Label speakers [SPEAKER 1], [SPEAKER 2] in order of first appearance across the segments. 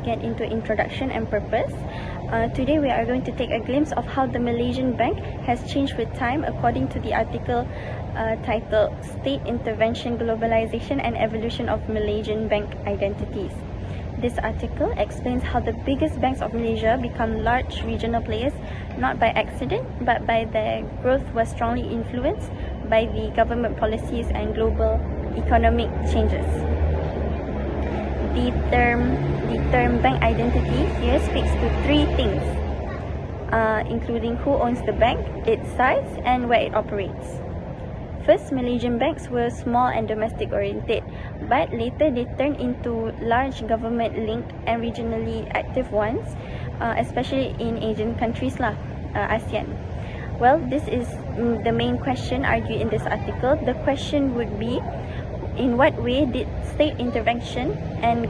[SPEAKER 1] get into introduction and purpose. Today we are going to take a glimpse of how the Malaysian Bank has changed with time according to the article titled State Intervention, Globalization and Evolution of Malaysian Bank Identities. This article explains how the biggest banks of Malaysia become large regional players, not by accident, but by their growth was strongly influenced by the government policies and global economic changes. The term bank identity here speaks to three things, including who owns the bank, its size, and where it operates. First, Malaysian banks were small and domestic oriented, but later they turned into large government-linked and regionally active ones, especially in Asian countries ASEAN. Well, this is the main question argued in this article. The question would be, in what way did state intervention and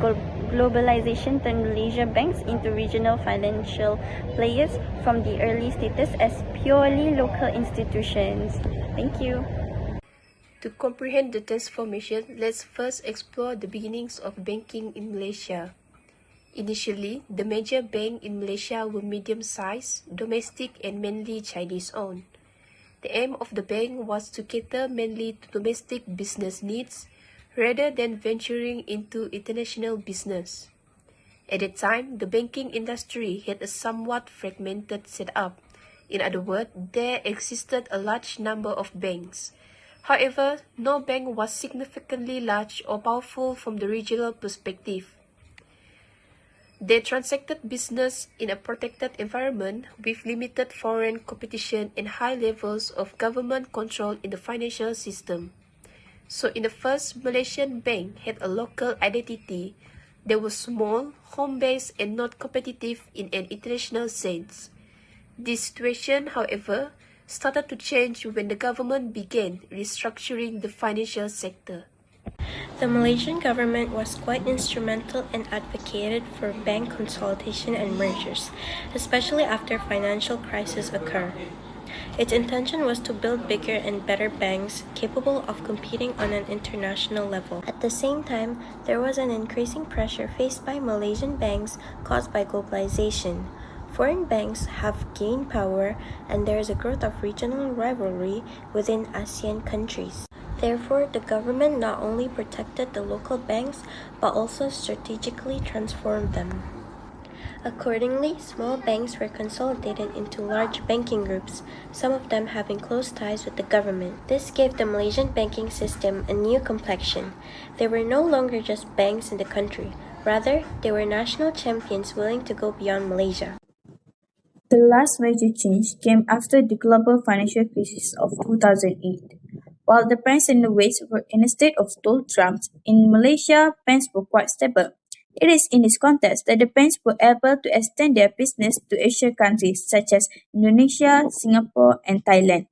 [SPEAKER 1] globalization turn Malaysia banks into regional financial players from the early status as purely local institutions? Thank you.
[SPEAKER 2] To comprehend the transformation, let's first explore the beginnings of banking in Malaysia. Initially, the major banks in Malaysia were medium-sized, domestic and mainly Chinese-owned. The aim of the bank was to cater mainly to domestic business needs rather than venturing into international business. At that time, the banking industry had a somewhat fragmented setup. In other words, there existed a large number of banks. However, no bank was significantly large or powerful from the regional perspective. They transacted business in a protected environment with limited foreign competition and high levels of government control in the financial system. So in the first, Malaysian bank had a local identity. They were small, home-based and not competitive in an international sense. This situation, however, started to change when the government began restructuring the financial sector.
[SPEAKER 3] The Malaysian government was quite instrumental and advocated for bank consolidation and mergers, especially after financial crises occur. Its intention was to build bigger and better banks capable of competing on an international level. At the same time, there was an increasing pressure faced by Malaysian banks caused by globalization. Foreign banks have gained power, and there is a growth of regional rivalry within ASEAN countries. Therefore, the government not only protected the local banks, but also strategically transformed them. Accordingly, small banks were consolidated into large banking groups, some of them having close ties with the government. This gave the Malaysian banking system a new complexion. They were no longer just banks in the country. Rather, they were national champions willing to go beyond Malaysia.
[SPEAKER 4] The last major change came after the global financial crisis of 2008. While the banks in the West were in a state of doldrums, in Malaysia, banks were quite stable. It is in this context that the banks were able to extend their business to Asian countries such as Indonesia, Singapore, and Thailand.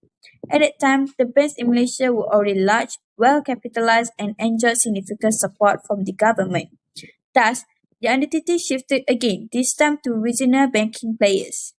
[SPEAKER 4] At that time, the banks in Malaysia were already large, well capitalized, and enjoyed significant support from the government. Thus, the identity shifted again, this time to regional banking players.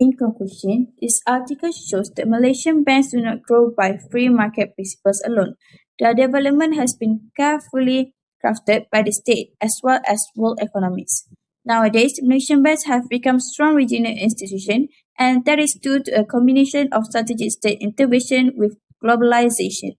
[SPEAKER 4] In conclusion, this article shows that Malaysian banks do not grow by free market principles alone. Their development has been carefully crafted by the state as well as world economics. Nowadays, Malaysian banks have become strong regional institutions, and that is due to a combination of strategic state intervention with globalization.